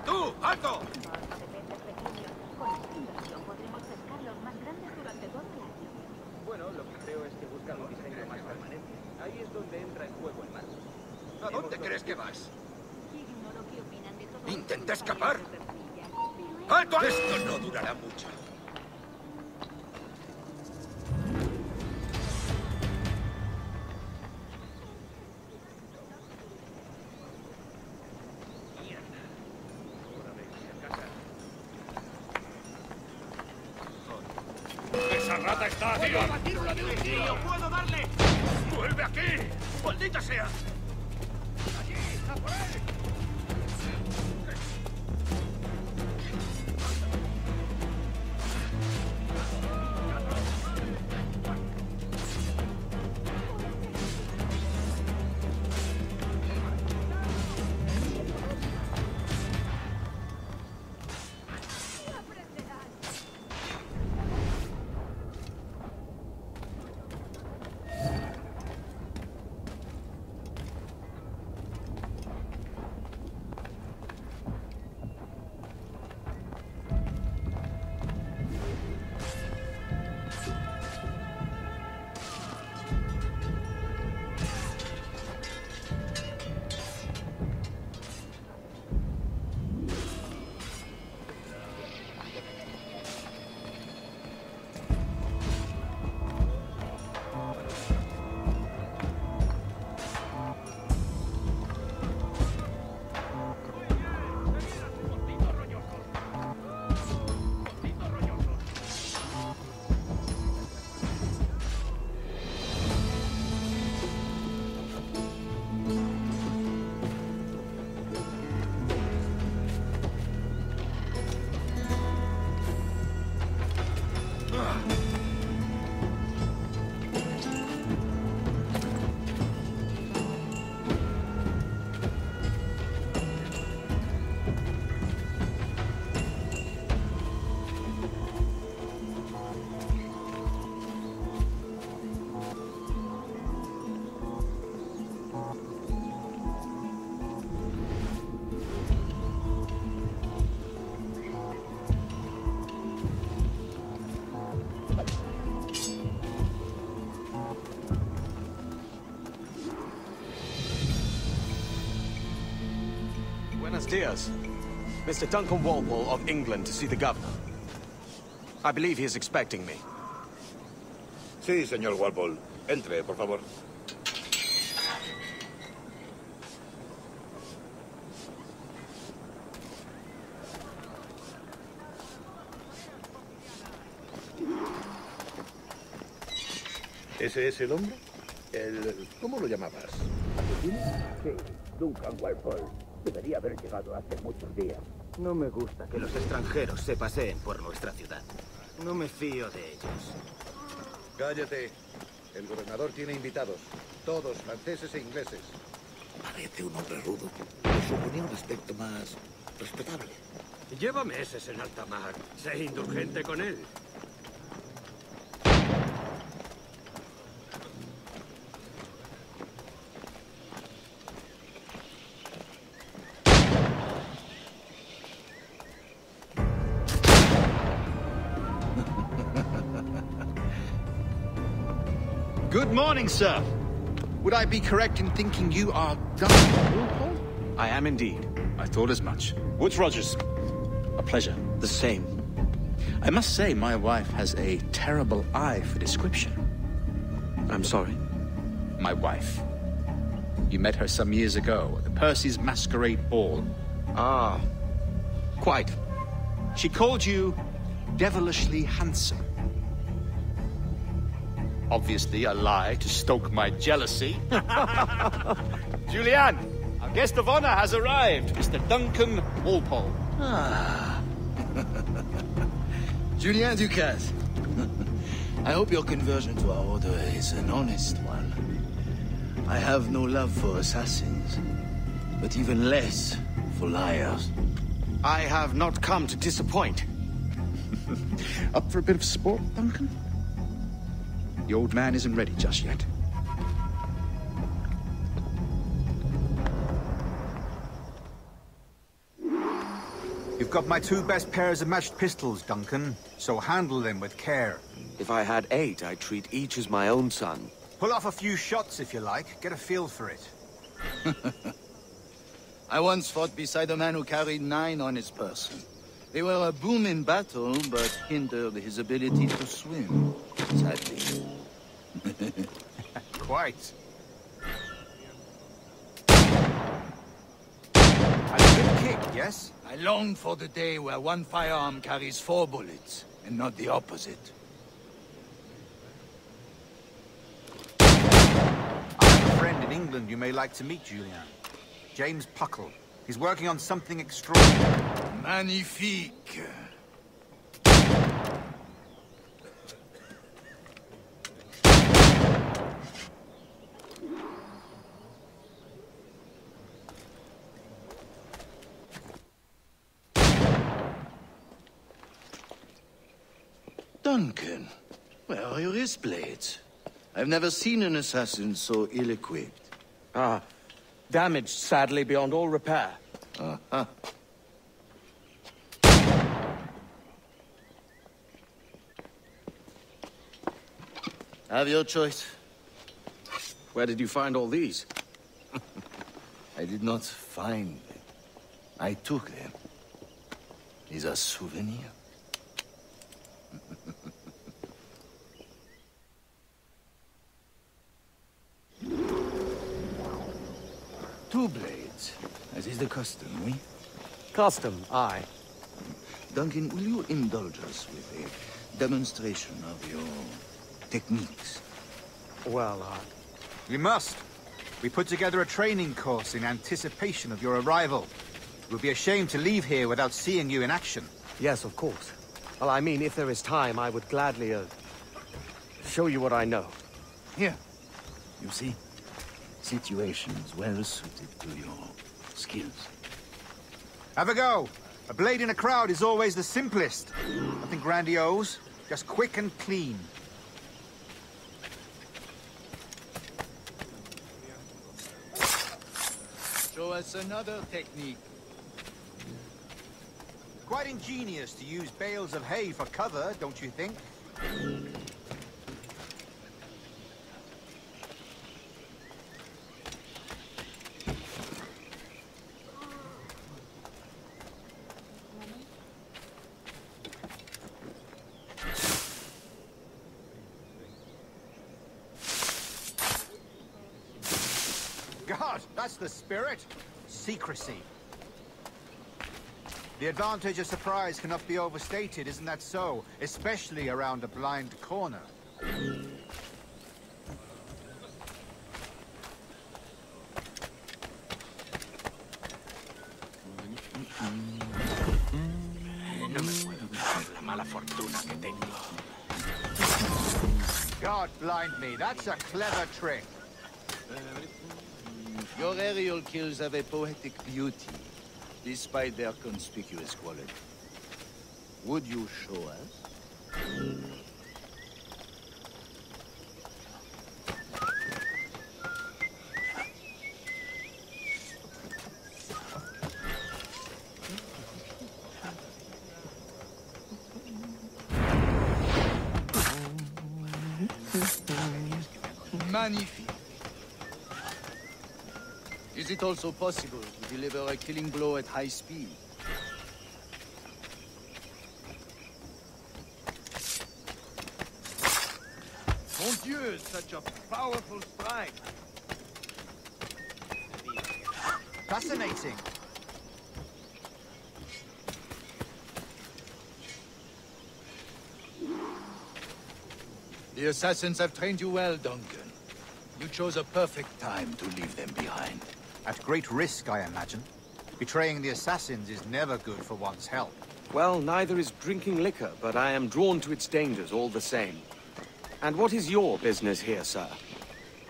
¡Tú! ¡Alto! Bueno, lo que creo es que buscan un diseño más permanente. Ahí es donde entra en juego el mar. ¿A dónde crees que vas? ¿Intenta escapar? ¡Alto! Esto no durará mucho. ¡Esa rata está, tío! ¡Puedo batir una de un tiro! ¡Puedo darle! ¡Vuelve aquí! ¡Maldita sea! ¡Allí! ¡A por él! Buenos días. Mr. Duncan Walpole of England to see the governor. I believe he is expecting me. Sí, señor Walpole. Entre, por favor. ¿Ese es el hombre? ¿Cómo lo llamabas? Sí, Duncan Walpole. Debería haber llegado hace muchos días. No me gusta que los extranjeros se paseen por nuestra ciudad. No me fío de ellos. Cállate. El gobernador tiene invitados. Todos franceses e ingleses. Parece un hombre rudo. Me suponía un aspecto más respetable. Lleva meses en alta mar. Sé indulgente con él. Good morning, sir. Would I be correct in thinking you are Duncan Walpole? I am indeed. I thought as much. Woods Rogers. A pleasure. The same. I must say, my wife has a terrible eye for description. I'm sorry. My wife. You met her some years ago at the Percy's Masquerade Ball. Ah, quite. She called you devilishly handsome. Obviously a lie to stoke my jealousy. Julianne, our guest of honor has arrived, Mr. Duncan Walpole. Ah. Julien Ducasse. I hope your conversion to our order is an honest one. I have no love for assassins, but even less for liars. I have not come to disappoint. Up for a bit of sport, Duncan? The old man isn't ready just yet. You've got my 2 best pairs of matched pistols, Duncan, so handle them with care. If I had 8, I'd treat each as my own son. Pull off a few shots if you like, get a feel for it. I once fought beside a man who carried 9 on his person. They were a boom in battle, but hindered his ability to swim, sadly. Quite. A good kick, yes? I long for the day where one firearm carries 4 bullets, and not the opposite. I have a friend in England you may like to meet, Julian. James Puckle. He's working on something extraordinary. Magnifique. Duncan, where are your wrist blades? I've never seen an assassin so ill-equipped. Ah, damaged sadly beyond all repair. Uh-huh. Have your choice. Where did you find all these? I did not find them. I took them. These are souvenirs. Two blades, as is the custom, oui? Custom, aye. Duncan, will you indulge us with a demonstration of your techniques? Well, We must. We put together a training course in anticipation of your arrival. It would be a shame to leave here without seeing you in action. yes, of course. Well, I mean, if there is time, I would gladly, show you what I know. Here, you see? Situations well suited to your skills. Have a go. A blade in a crowd is always the simplest. Nothing grandiose, just quick and clean. Show us another technique. Quite ingenious to use bales of hay for cover, don't you think? God, that's the spirit. Secrecy. The advantage of surprise cannot be overstated, isn't that so? Especially around a blind corner. No me puedo creer la mala fortuna que tengo. God blind me, that's a clever trick. Your aerial kills have a poetic beauty, despite their conspicuous quality. Would you show us? Magnifique. Is it also possible to deliver a killing blow at high speed? Mon Dieu, such a powerful strike. Fascinating. The assassins have trained you well, Duncan. You chose a perfect time to leave them behind. At great risk, I imagine. Betraying the assassins is never good for one's health. Well, neither is drinking liquor, but I am drawn to its dangers all the same. And what is your business here, sir?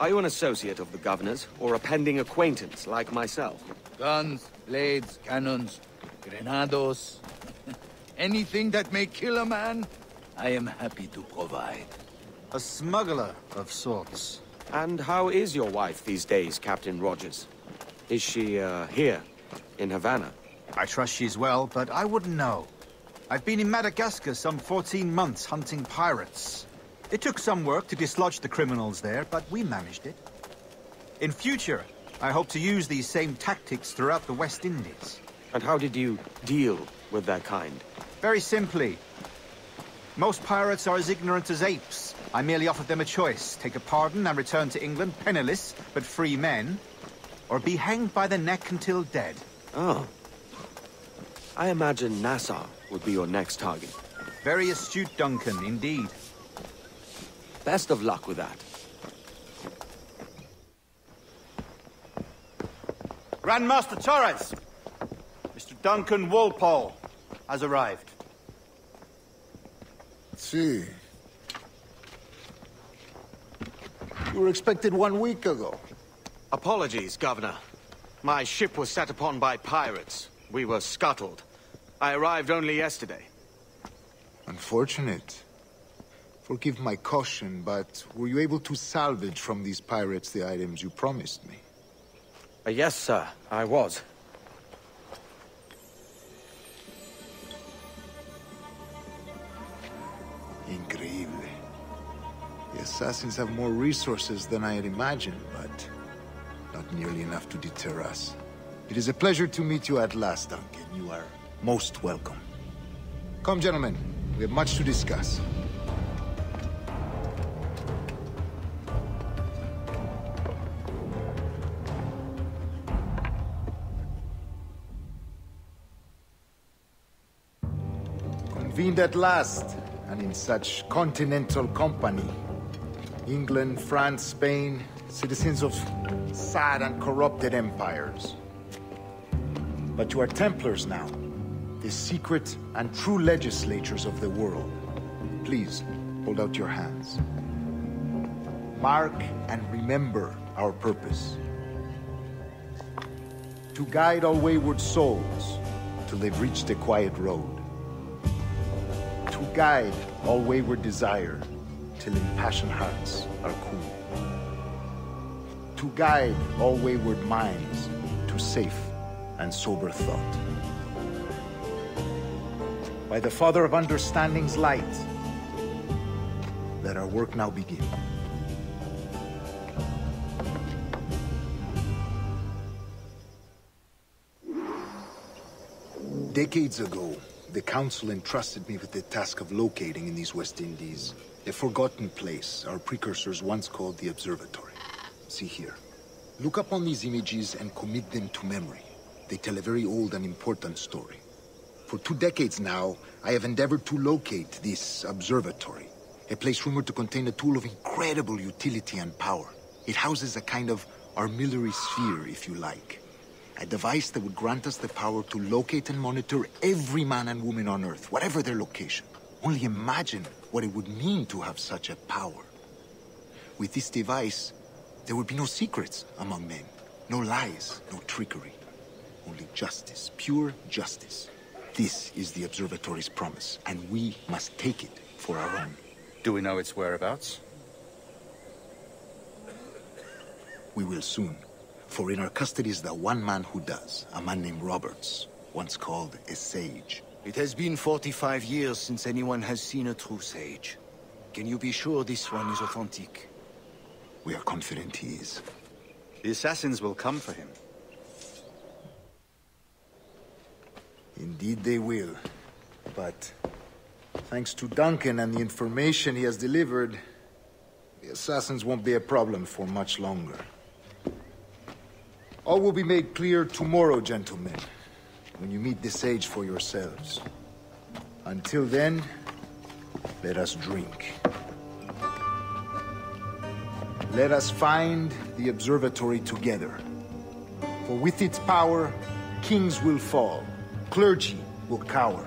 Are you an associate of the governor's, or a pending acquaintance like myself? Guns, blades, cannons, grenados. Anything that may kill a man, I am happy to provide. A smuggler of sorts. And how is your wife these days, Captain Rogers? Is she, here, in Havana? I trust she's well, but I wouldn't know. I've been in Madagascar some 14 months hunting pirates. It took some work to dislodge the criminals there, but we managed it. In future, I hope to use these same tactics throughout the West Indies. And how did you deal with that kind? Very simply. Most pirates are as ignorant as apes. I merely offered them a choice. Take a pardon and return to England penniless, but free men. Or be hanged by the neck until dead. Oh. I imagine Nassau would be your next target. Very astute, Duncan, indeed. Best of luck with that. Grandmaster Torres! Mr. Duncan Walpole has arrived. See. You were expected 1 week ago. Apologies, Governor. My ship was set upon by pirates. We were scuttled. I arrived only yesterday. Unfortunate. Forgive my caution, but were you able to salvage from these pirates the items you promised me? Yes, sir, I was. Increíble. The assassins have more resources than I had imagined, but not nearly enough to deter us. It is a pleasure to meet you at last, Duncan. You are most welcome. Come, gentlemen. We have much to discuss. Convened at last, and in such continental company. England, France, Spain, citizens of sad and corrupted empires. But you are Templars now, the secret and true legislators of the world. Please, hold out your hands. Mark and remember our purpose. To guide all wayward souls till they've reached a quiet road. To guide all wayward desire till impassioned hearts are cool. To guide all wayward minds to safe and sober thought. By the Father of Understanding's light, let our work now begin. Decades ago, the Council entrusted me with the task of locating in these West Indies a forgotten place our precursors once called the Observatory. See here. Look upon these images and commit them to memory. They tell a very old and important story. For 2 decades now, I have endeavored to locate this observatory, a place rumored to contain a tool of incredible utility and power. It houses a kind of armillary sphere, if you like. A device that would grant us the power to locate and monitor every man and woman on Earth, whatever their location. Only imagine what it would mean to have such a power. With this device, there would be no secrets among men, no lies, no trickery. Only justice, pure justice. This is the observatory's promise, and we must take it for our own. Do we know its whereabouts? We will soon. For in our custody is the one man who does, a man named Roberts, once called a sage. It has been 45 years since anyone has seen a true sage. Can you be sure this one is authentic? We are confident he is. The assassins will come for him. Indeed they will. But thanks to Duncan and the information he has delivered, the assassins won't be a problem for much longer. All will be made clear tomorrow, gentlemen, when you meet the sage for yourselves. Until then, let us drink. Let us find the observatory together. For with its power, kings will fall, clergy will cower,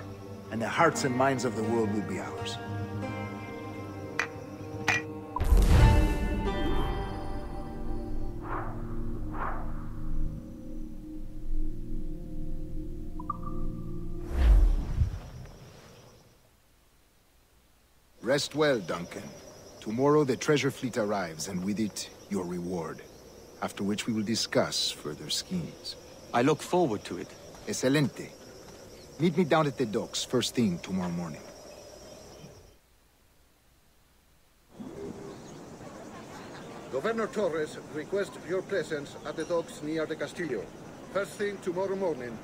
and the hearts and minds of the world will be ours. Rest well, Duncan. Tomorrow the treasure fleet arrives, and with it, your reward. After which we will discuss further schemes. I look forward to it. Excelente. Meet me down at the docks first thing tomorrow morning. Governor Torres requests your presence at the docks near the Castillo. First thing tomorrow morning.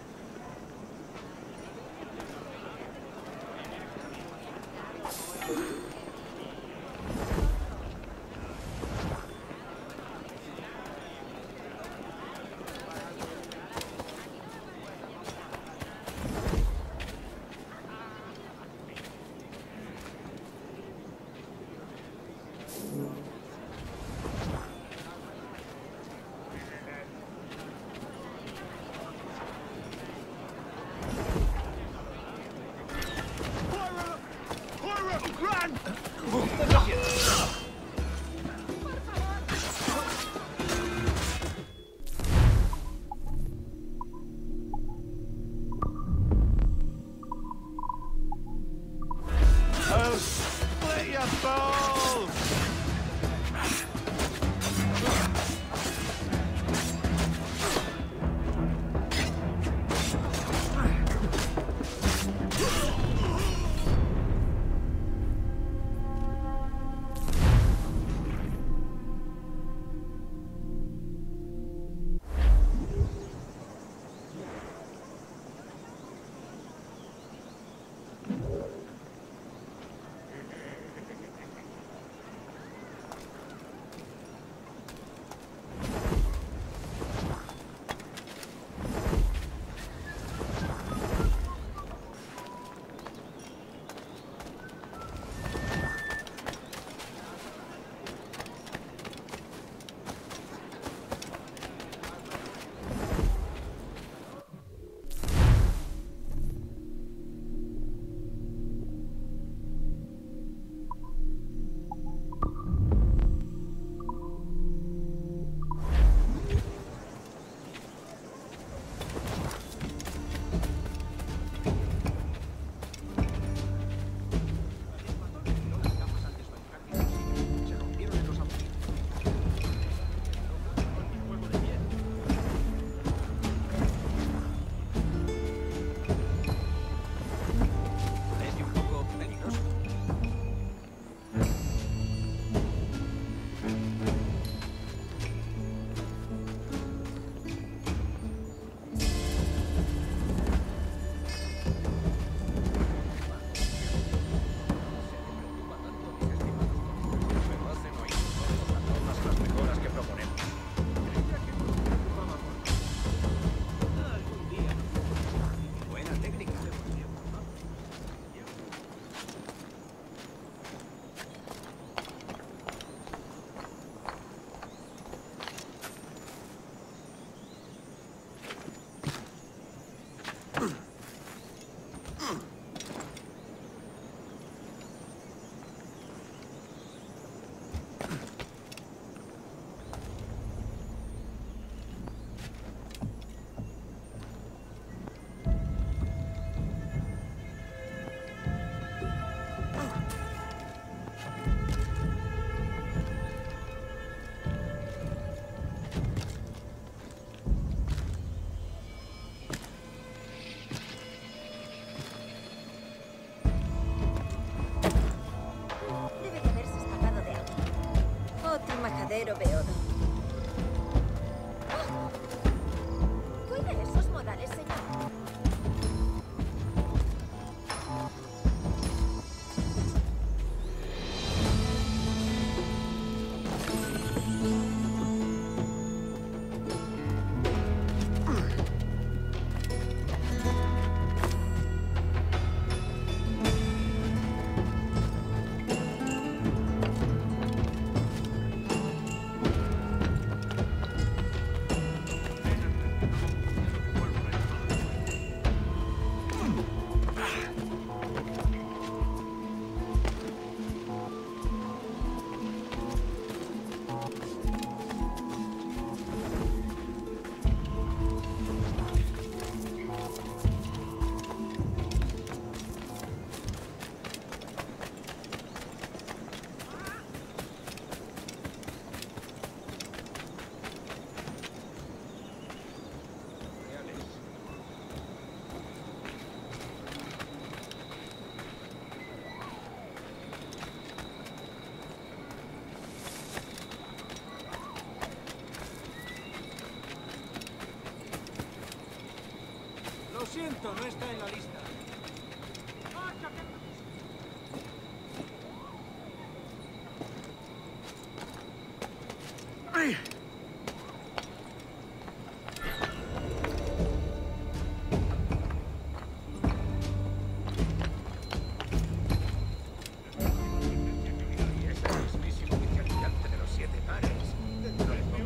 no está en la lista.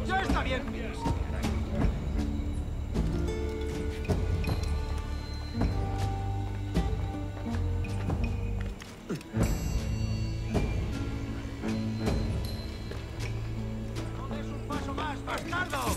¡Ya está bien! ¡No des un paso más, bastardo!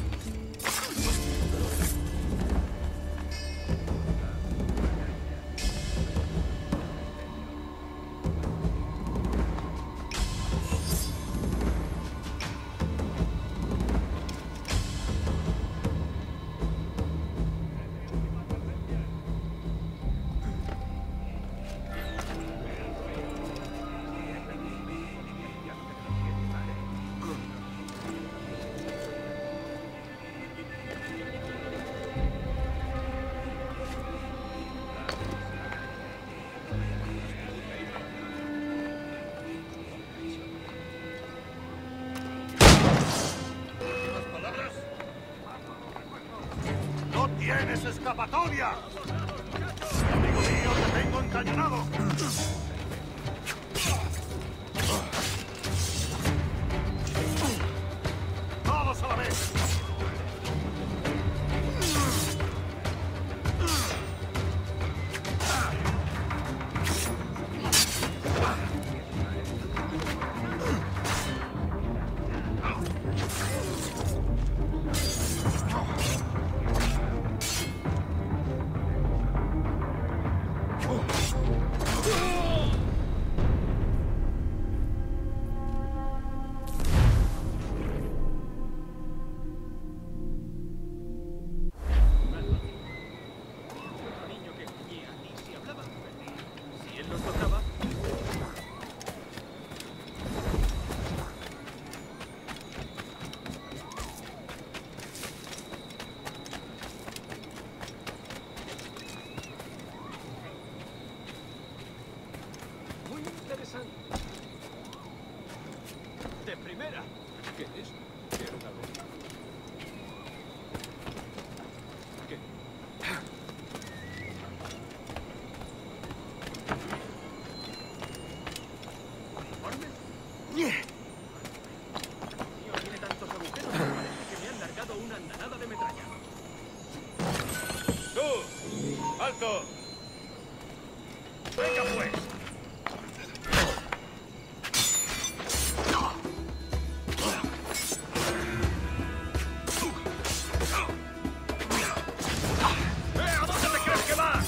¡No tienes escapatoria! ¡Amigo mío, te tengo encañonado! ¡Todos a la vez! Muy interesante. De primera. ¿Qué es? Quiero algo. ¿Qué? ¿Informe? Tío, tiene tantos agujeros que parece que me han largado una andanada de metralla. ¡Tú! ¡Alto! ¡Venga pues! ¿A dónde te crees que vas?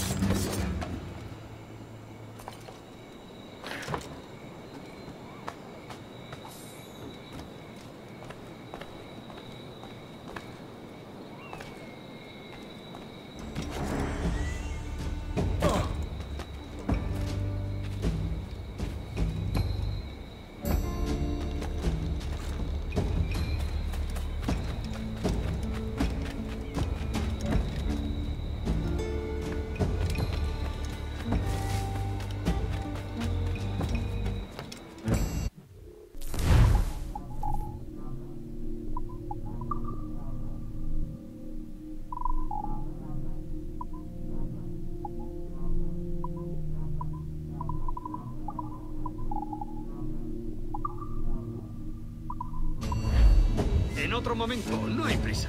En otro momento, no hay prisa.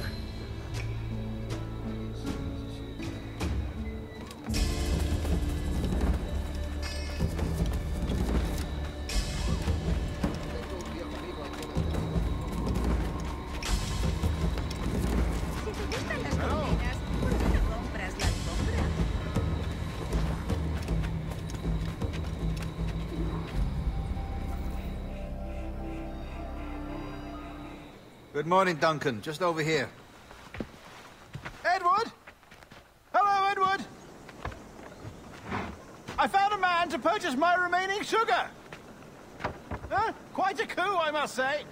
Si te gustan las colmenas, ¿por qué no compras la alfombra? Good morning, Duncan. Just over here. Edward? Hello, Edward! I found a man to purchase my remaining sugar. Quite a coup, I must say.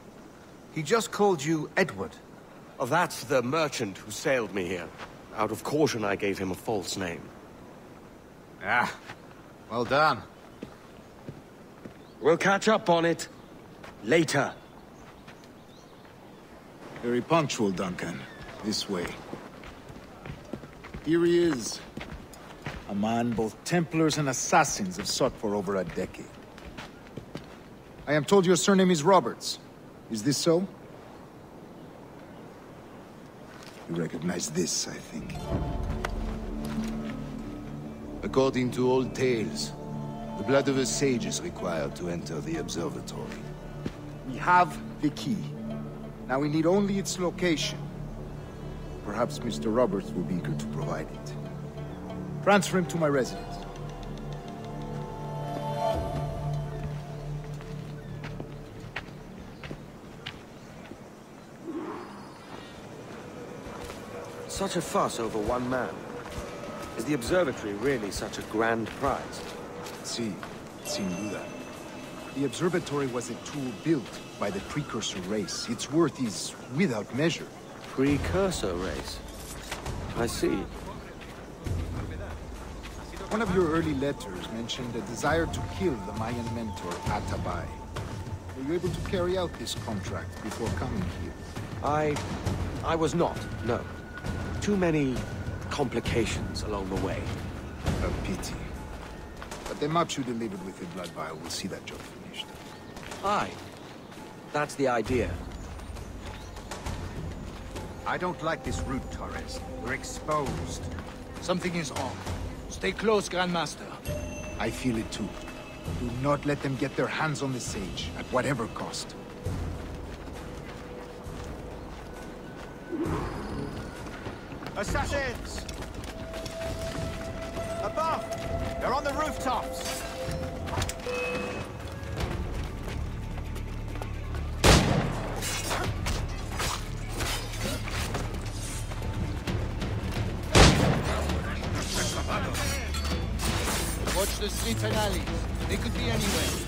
He just called you Edward. Oh, that's the merchant who sailed me here. Out of caution, I gave him a false name. Ah, well done. We'll catch up on it later. Very punctual, Duncan. This way. Here he is. A man both Templars and Assassins have sought for over a decade. I am told your surname is Roberts. Is this so? You recognize this, I think. According to old tales, the blood of a sage is required to enter the observatory. We have the key. Now we need only its location. Perhaps Mr. Roberts will be eager to provide it. Transfer him to my residence. Such a fuss over one man. Is the observatory really such a grand prize? Sí, sin duda. The observatory was a tool built by the precursor race. Its worth is without measure. Precursor race? I see. One of your early letters mentioned a desire to kill the Mayan mentor, Atabay. Were you able to carry out this contract before coming here? I was not, no. Too many complications along the way. A pity. But the maps you delivered with the blood vial will see that job finished. Aye. That's the idea. I don't like this route, Torres. We're exposed. Something is wrong. Stay close, Grandmaster. I feel it too. Do not let them get their hands on the sage, at whatever cost. Assassins! Above! They're on the rooftops! Watch the streets and alleys. They could be anywhere.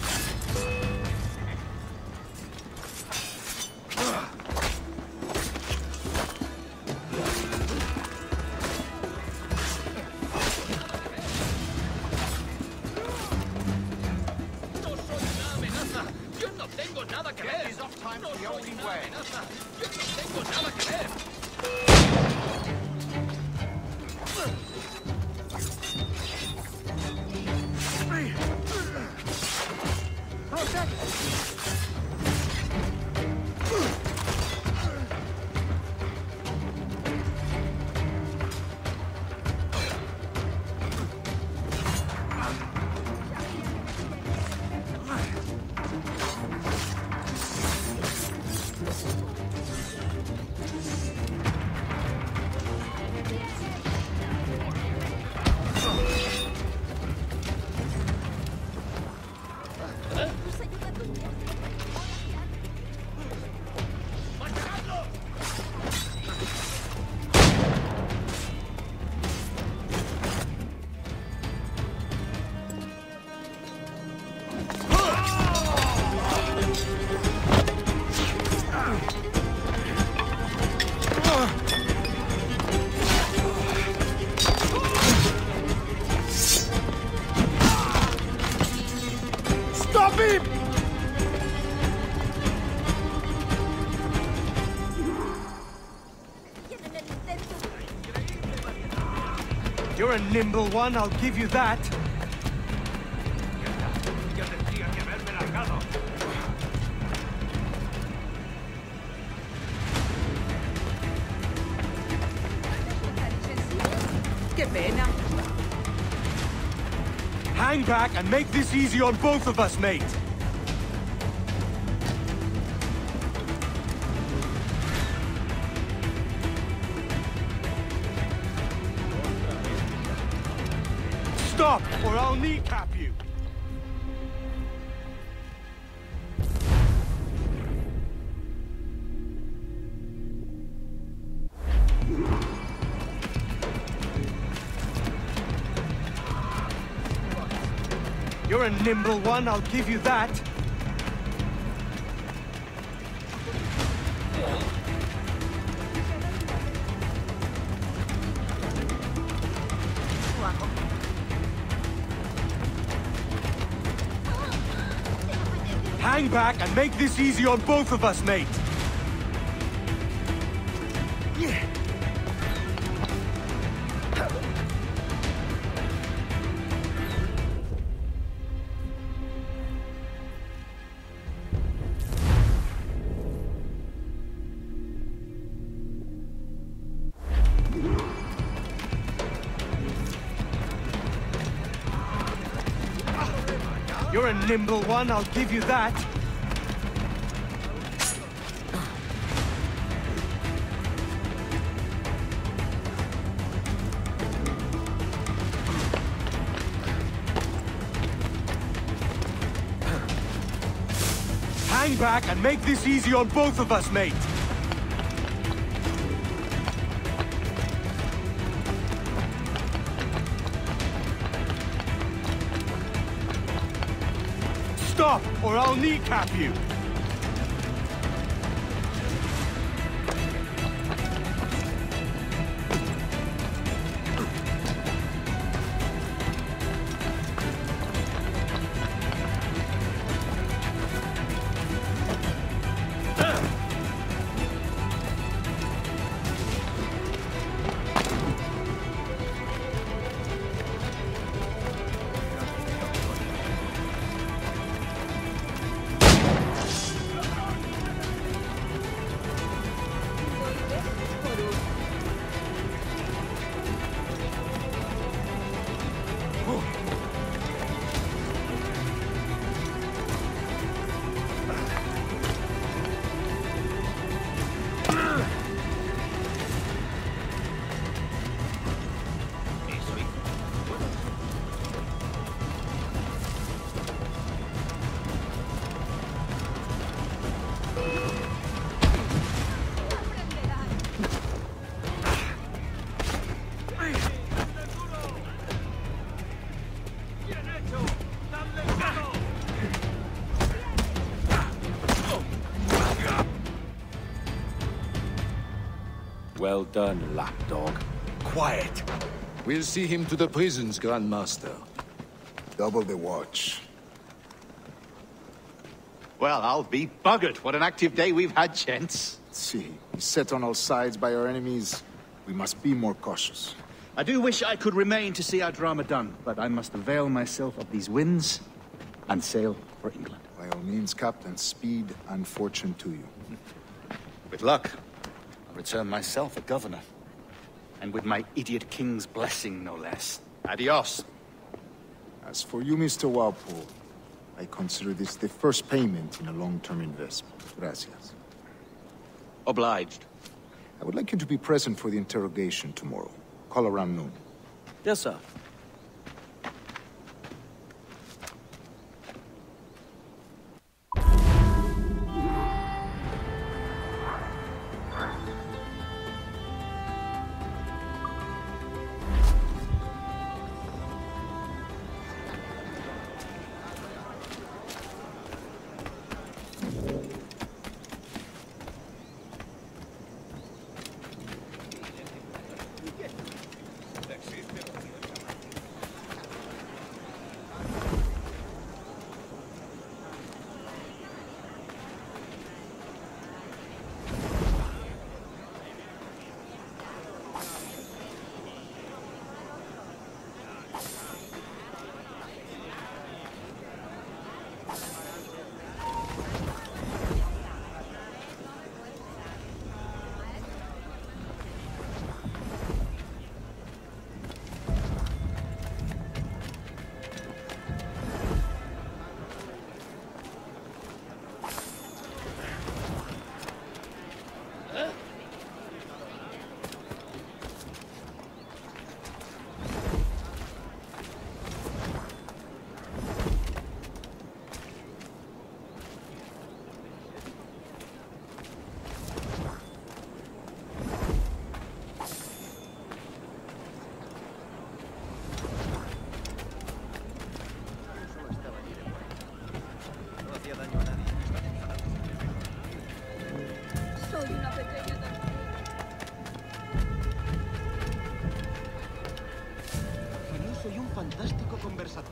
You're a nimble one, I'll give you that. Qué pena. Hang back and make this easy on both of us, mate. Stop, or I'll kneecap you. You're a nimble one, I'll give you that. Hang back and make this easy on both of us, mate. You're a nimble one, I'll give you that. Hang back and make this easy on both of us, mate. Stop, or I'll kneecap you! Well done, lapdog. Quiet. We'll see him to the prisons, Grandmaster. Double the watch. Well, I'll be buggered. What an active day we've had, gents. See, beset on all sides by our enemies. We must be more cautious. I do wish I could remain to see our drama done, but I must avail myself of these winds and sail for England. By all means, Captain, speed and fortune to you. With luck, I'll return myself a governor. And with my idiot king's blessing, no less. Adios. As for you, Mr. Walpole, I consider this the first payment in a long-term investment. Gracias. Obliged. I would like you to be present for the interrogation tomorrow. Call around noon. Yes, sir. Fantástico conversador.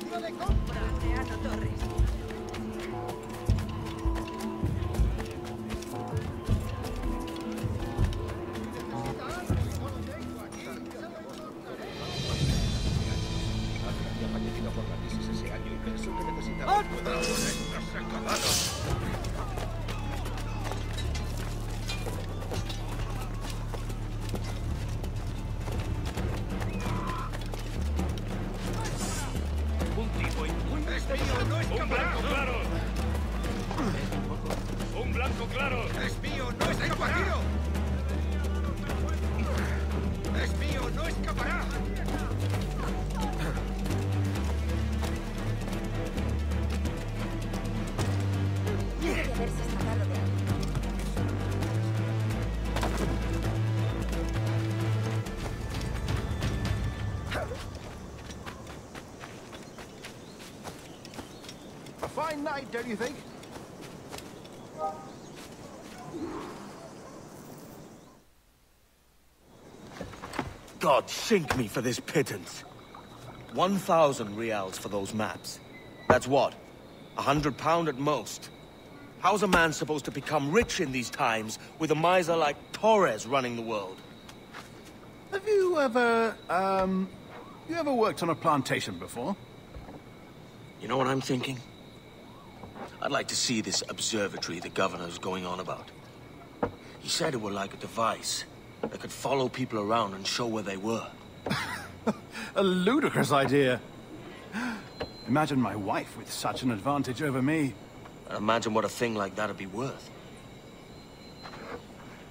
Franceano Torres. Había fallecido por la crisis ese año y pensó que necesitaba cuidado con estos acabados. Un tipo muy espío no escapará. Un blanco claro. Espío no escapará. Espío no escapará. Debe haberse escapado de algo. A fine night, don't you think? God sink me for this pittance. 1,000 reals for those maps. That's what? £100 at most. How's a man supposed to become rich in these times with a miser like Torres running the world? Have you ever, worked on a plantation before? You know what I'm thinking? I'd like to see this observatory the governor's going on about. He said it were like a device that could follow people around and show where they were. A ludicrous idea. Imagine my wife with such an advantage over me. And imagine what a thing like that'd be worth.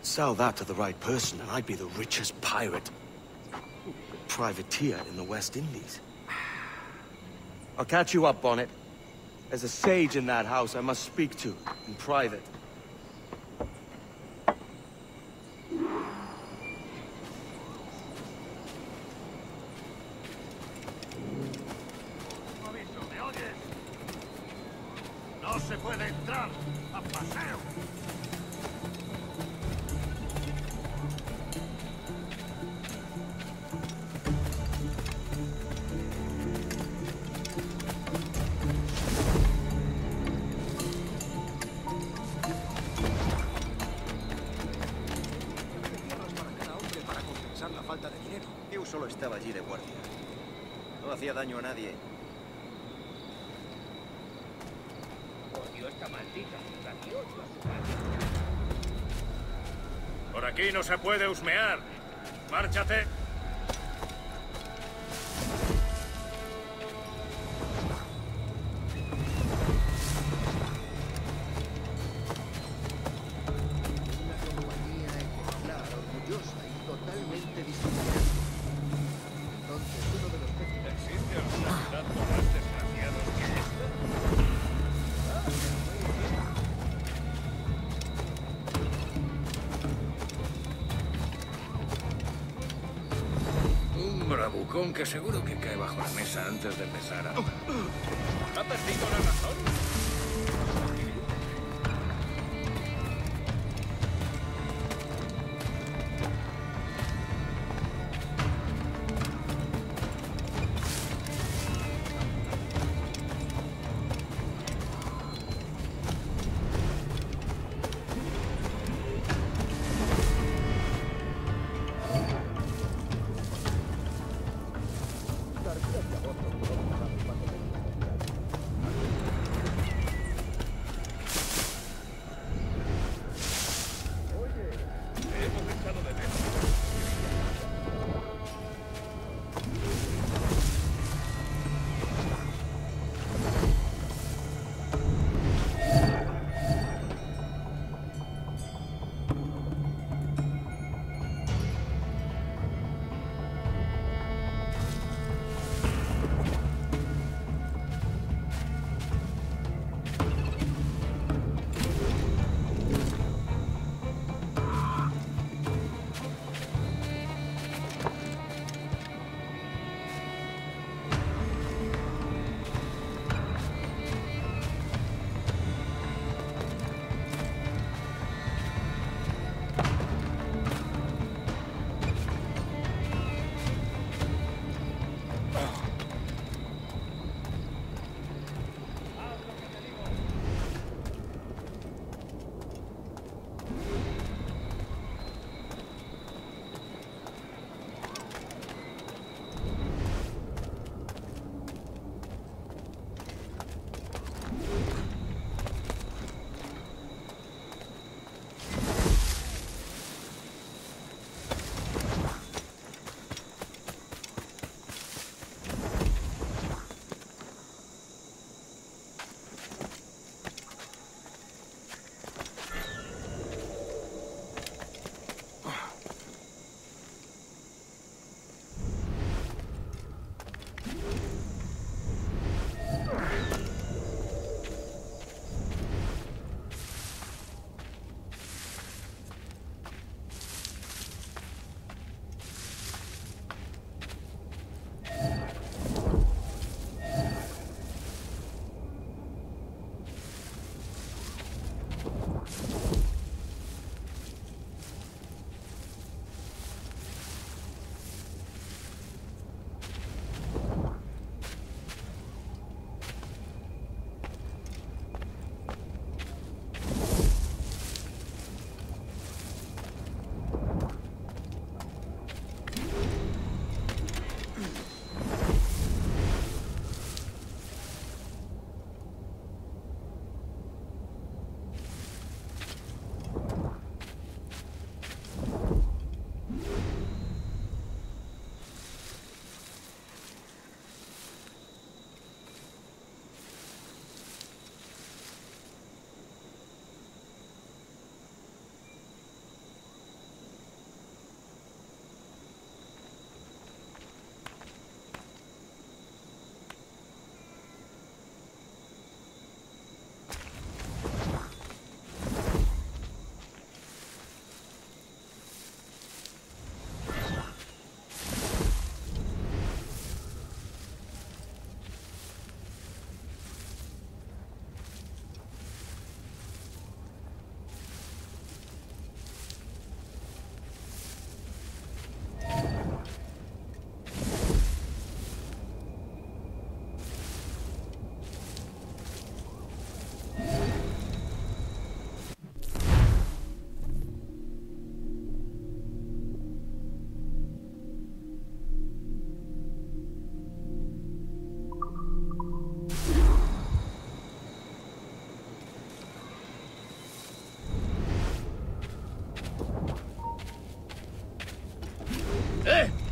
Sell that to the right person and I'd be the richest pirate. Privateer in the West Indies. I'll catch you up on it. There's a sage in that house I must speak to, in private. ¿Me oyes? No se puede entrar. ¡A paseo! La falta de dinero. Yo solo estaba allí de guardia. No hacía daño a nadie. Odio esta maldita ciudad y odio a su madre. Por aquí no se puede husmear. Márchate. Un bravucón que seguro que cae bajo la mesa antes de empezar. ¿Ha perdido la razón?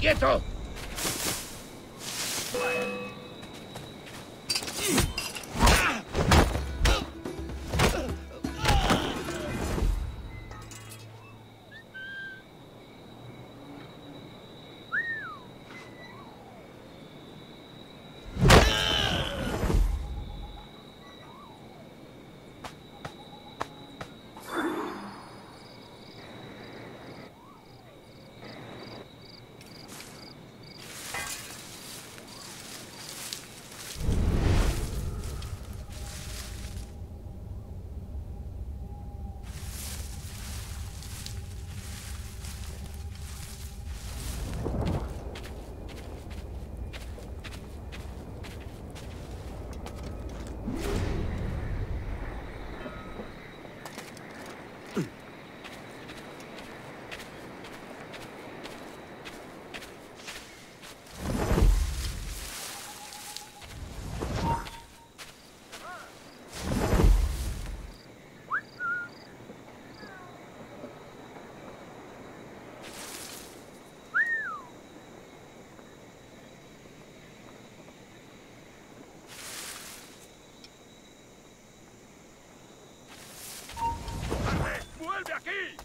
quieto! ¡Vuelve aquí!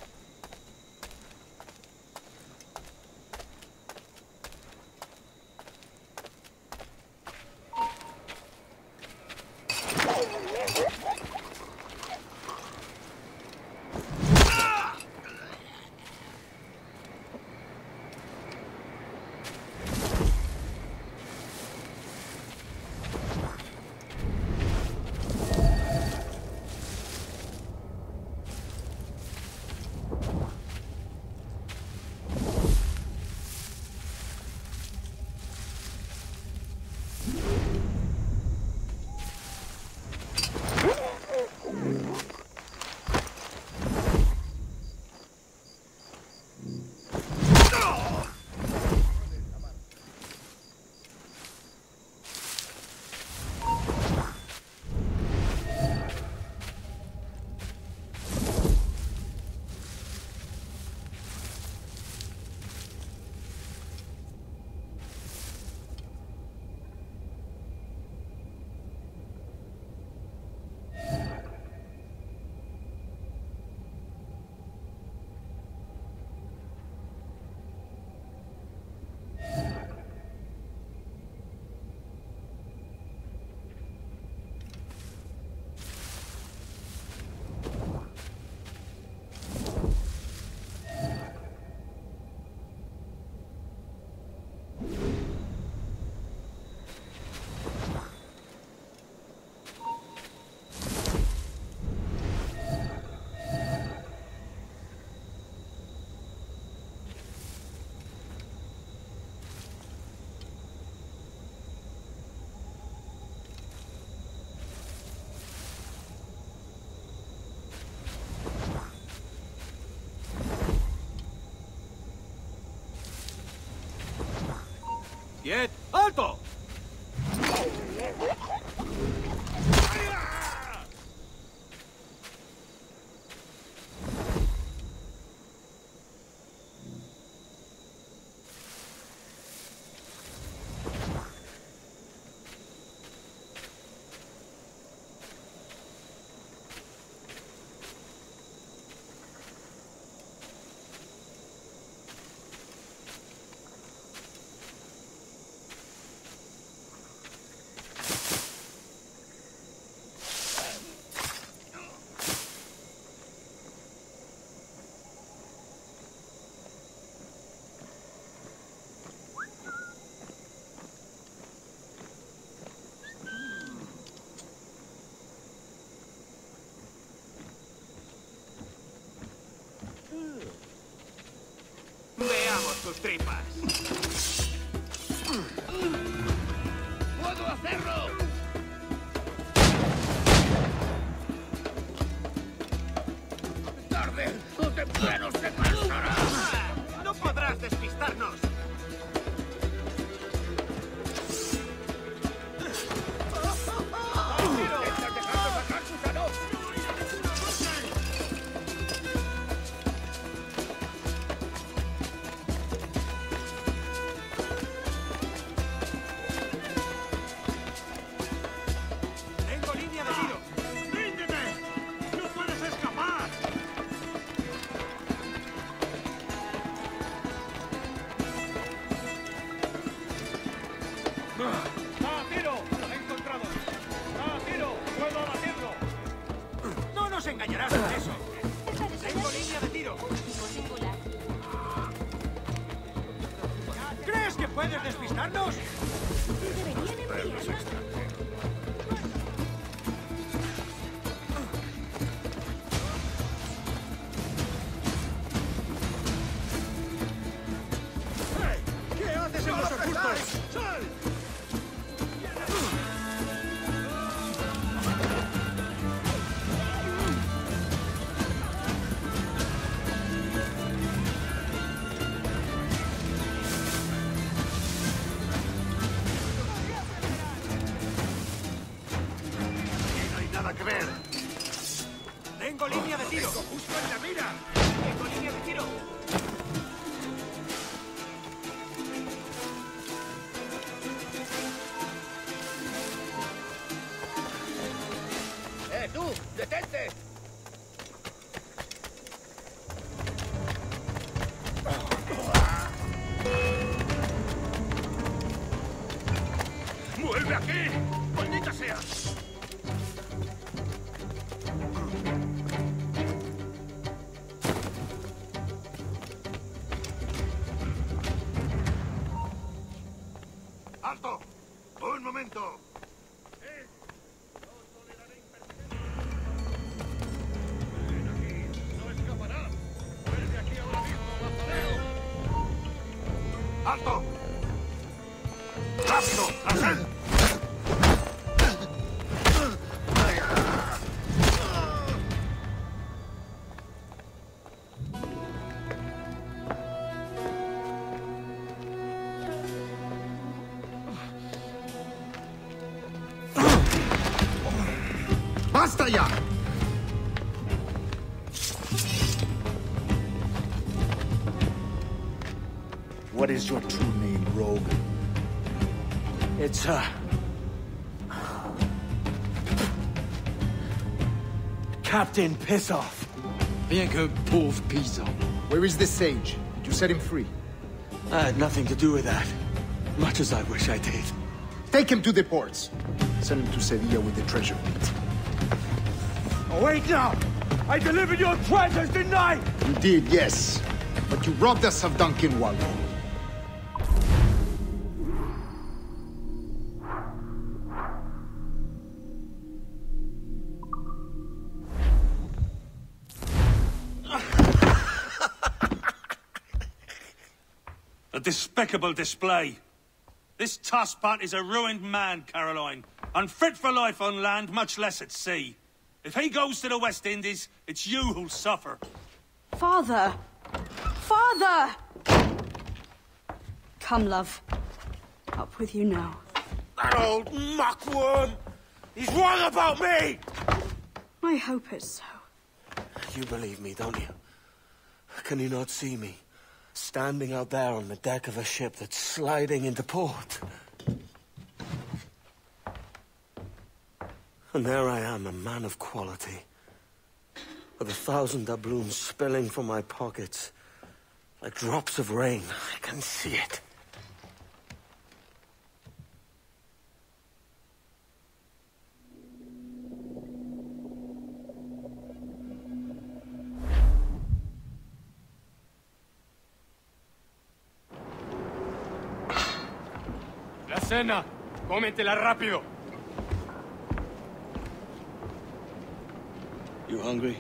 ¡Quiet! ¡Alto! Veamos tus tripas. ¡Puedo hacerlo! ¡Tarde o temprano se cansará! ¡No podrás despistarnos! línea de tiro! ¡Justo en la mira! ¡Tengo línea de tiro! ¡Tú! ¡Detente! ¡Vuelve aquí! ¡Maldita sea! ¡Alto! ¡Un momento! ¡Alto! ¡Rápido! ¡Ascend! ¡Basta ya! What is your true name, rogue? It's, Captain Pissoff. Bien que pauvre paysan. Where is the sage? Did you set him free? I had nothing to do with that. Much as I wish I did. Take him to the ports. Send him to Sevilla with the treasure. Oh, wait now! I delivered your treasures, didn't I? You did, yes. But you robbed us of Duncan Wallow. A despicable display. This tosspot is a ruined man, Caroline. Unfit for life on land, much less at sea. If he goes to the West Indies, it's you who'll suffer. Father! Father! Come, love. Up with you now. That old muckworm! He's wrong about me! I hope it's so. You believe me, don't you? Can you not see me? Standing out there on the deck of a ship that's sliding into port. And there I am, a man of quality. With 1,000 doubloons spilling from my pockets. Like drops of rain. I can see it. La cena. Cómetela rápido. You hungry?